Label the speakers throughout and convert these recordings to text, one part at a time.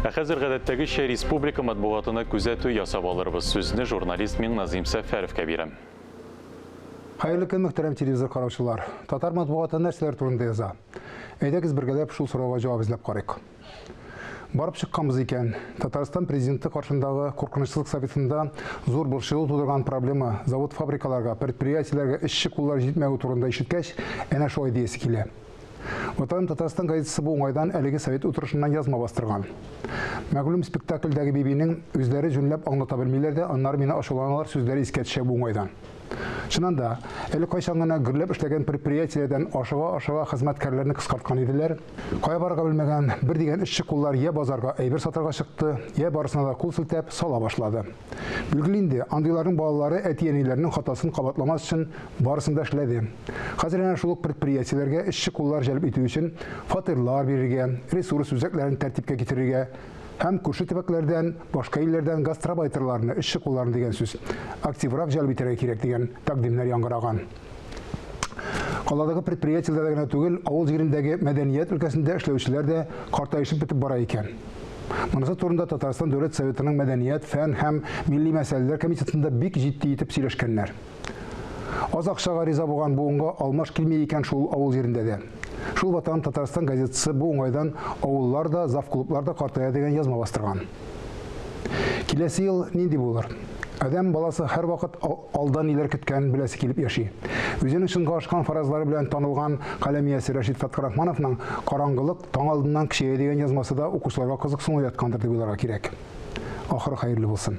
Speaker 1: Хәзер гадәттәге республика матбугатына күзәтү ясап алырбыз. Сүзне журналист Назим Сәфәров бирәм.
Speaker 2: Хайырлы көн, мөхтәрәм телевизор караучылар. Татар матбугаты нәрсәләр турында яза? Әйдәгез бергәләп шул сорауга җавап эзләп карыйк. Барып чыкканбыз икән. Татарстан президенты каршындагы куркынычсызлык советында зур борчылу тудырган проблема завод-фабрикаларга, предприятиеләргә эшче куллар җитмәү турында ишеткәч, әнә шулай диясе килә. Ватан Татарстан газетасы бу уңайдан әлеге совет утырышыннан язма бастырган. Мәгълүм спектакльдәге бибинең үзләре җүнләп аңлата белмиләр дә, аннары мине ачуланалар сүзләре искә төшә бу уңайдан. Чынында, әле кайчан гына гөрләп эшләгән предприятиеләрдән ашыга хезмәткәрләрне кыскарткан иделәр. Кая барырга белмәгән бер дигән эшче куллар я базарга әйбер сатарга чыкты, я барысына да кул селтәп сала башлады. Билгеле инде, андыйларның балалары әти-әниләрнең хатасын кабатламас өчен барысын да эшләде. Хәзер әнә шул предприятиеләргә эшче куллар җәлеп итү өчен фатирлар бирергә, ресурс үзәкләрен тәртипкә китерергә һәм күрше төбәкләрдән, башка илләрдән гастробайтерларны, эшче кулларны дигән сүз активрак җәлеп итәргә кирәк дигән тәкъдимнәр яңгыраган. Каладагы предприятиеләрдә генә түгел, авыл җирендәге мәдәният өлкәсендә эшләүчеләр дә картайышып бетеп бара икән. Монысы турында Татарстан Дәүләт Советының мәдәният, фән һәм милли мәсьәләләр комитетында бик җитди итеп сөйләшкәннәр. Аз акчага риза булган буынга алмаш килми икән шул авыл җирендә дә. Шул ватан Татарстан газетасы бу уңайдан авыллар да, завклублар да картая дигән язма бастырган. Киләсе ел нинди булыр? Адәм баласы һәр вакыт алдан ниләр көткән беләсе килеп яши. Үзенең чынга ашкан фаразлары белән танылган каләмиясе Рәшит Фәтхрахмановның «Караңгылык таң алдыннан кичәгә» дигән язмасы да укучыларга кызыксыну яткандыр дип уйларга кирәк. Ахыры хәерле булсын.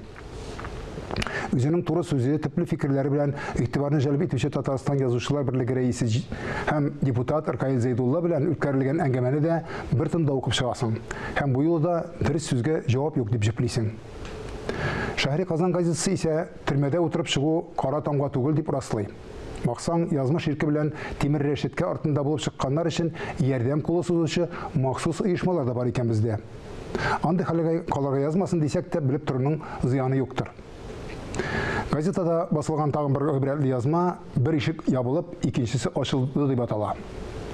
Speaker 2: Үзенең туры сүзе, төпле фикерләре белән игътибарны җәлеп итүче Татарстан язучылар берлеге рәисе һәм депутат Ркаил Зәйдулла белән үткәрелгән әңгәмәне дә бер тында укып чыгасың. Һәм бу юлда дөрес сүзгә җавап юк дип җөплисең. Шәһри Казан газетасы исә төрмәдә утырып чыгу кара тамга түгел дип раслый. Баксаң, язмыш ирке белән тимер рәшеткә артында булып чыкканнар өчен ярдәм кулы сузучы махсус оешмалар да бар икән бездә. Андый хәлгә калырга язмасын дисәк тә, белеп торуның зыяны юктыр. Газетада басылган тагын бер гыйбрәтле язма бер ишек ябылып, икенчесе ачылды дип атала.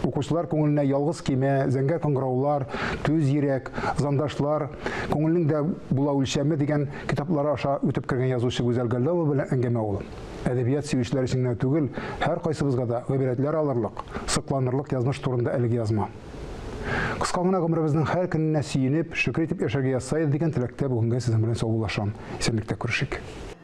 Speaker 2: Укучылар күңеленә ялгыз киме, зәңгәр кыңгыраулар, түз йөрәк, зандашлар, күңелнең дә була үлчәме дигән китаплары аша үтеп кергән язучы Гүзәл Галләва белән әңгәмә ул. Әдәбият сөючеләр өчен генә түгел, һәр кайсыбызга да гыйбрәтләр алырлык, сокланырлык язмыш турында әлеге язма. Кыска гына гомеребезнең һәр көненә сөенеп, шөкер итеп яшәргә язсайды дигән теләктә бүгенгә сезнең белән саубуллашам. Исәнлектә күрешик.